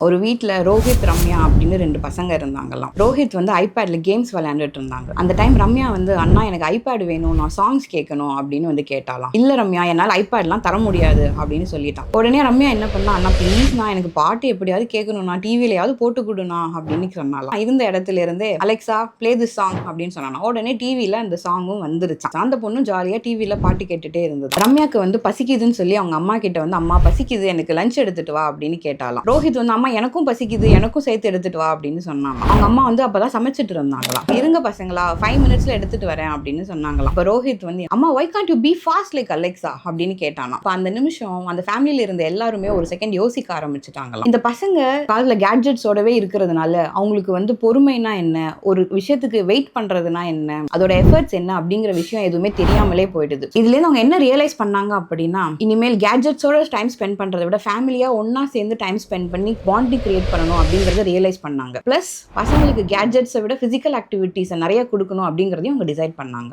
ஒரு வீட்டில் ரோஹித் ரம்யா அப்படின்னு 2 பசங்க இருந்தாங்களாம். ரோஹித் வந்து ஐபேட்ல கேம்ஸ் விளையாண்டுட்டு இருந்தாங்க. அந்த டைம் ரம்யா வந்து அண்ணா எனக்கு ஐபேட் வேணும், நான் சாங்ஸ் கேட்கணும் அப்படின்னு வந்து கேட்டாலாம். இல்ல ரம்யா, என்னால் ஐபேட்லாம் தர முடியாது அப்படின்னு சொல்லிட்டான். உடனே ரம்யா என்ன பண்ணா, அண்ணா ப்ளீஸ்ண்ணா எனக்கு பாட்டு எப்படியாவது கேட்கணும்ண்ணா, டிவிலையாவது போட்டு கொடுண்ணா அப்படின்னு சொன்னாலாம். இருந்த இடத்துல இருந்தே அலெக்சா ப்ளே திஸ் சாங் அப்படின்னு சொன்னானா. உடனே டிவியில அந்த சாங்கும் வந்துருச்சான். அந்த பொண்ணும் ஜாலியா டிவியில பாட்டு கேட்டுட்டே இருந்தது. ரம்யாக்கு வந்து பசிக்குதுன்னு சொல்லி அவங்க அம்மா கிட்ட வந்து அம்மா பசிக்குது, எனக்கு லஞ்ச் எடுத்துட்டு வா அப்படின்னு கேட்டாலாம். ரோஹித் வந்து அம்மா எனக்கும் பசிக்குது, எனக்கும் சேர்த்து எடுத்துட்டு வா அப்படின்னு சொன்னாங்க. அவங்க அம்மா வந்து அப்பதான் சமைச்சிட்டு இருந்தாங்களாம். இருங்க பசங்களா, 5 மினிட்ஸ்ல எடுத்துட்டு வரேன் அப்படின்னு சொன்னாங்களாம். அப்ப ரோஹித் வந்து அம்மா வை can't you be fast like Alexa அப்படின்னு கேட்டானா. அப்ப அந்த நிமிஷம் அந்த ஃபேமிலியில இருந்த எல்லாருமே ஒரு செகண்ட் யோசிக்க ஆரம்பிச்சுட்டாங்களாம். இந்த பசங்க காதுல கேட்ஜெட்ஸோடவே இருக்கிறதுனால அவங்களுக்கு வந்து பொறுமைனா என்ன, ஒரு விஷயத்துக்கு வெயிட் பண்றதுனா என்ன, அதோட எஃபர்ட்ஸ் என்ன அப்படிங்கிற விஷயம் எதுவுமே தெரியாமலே போயிடுது. இதுல இருந்து அவங்க என்ன ரியலைஸ் பண்ணாங்க அப்படின்னா, இனிமேல் கேட்ஜெட்ஸோட டைம் ஸ்பெண்ட் பண்றதை விட ஃபேமிலியா ஒன்னா சேர்ந்து டைம் ஸ்பெண்ட் பண்ணி பாண்டிங் கிரியேட் பண்ணணும் அப்படிங்கறத ரியலைஸ் பண்ணாங்க. பிளஸ் பசங்களுக்கு கேட்ஜெட்ஸை விட பிசிக்கல் ஆக்டிவிட்டிஸை நிறைய கொடுக்கணும் அப்படிங்கறதையும் அவங்க டிசைட் பண்ணாங்க.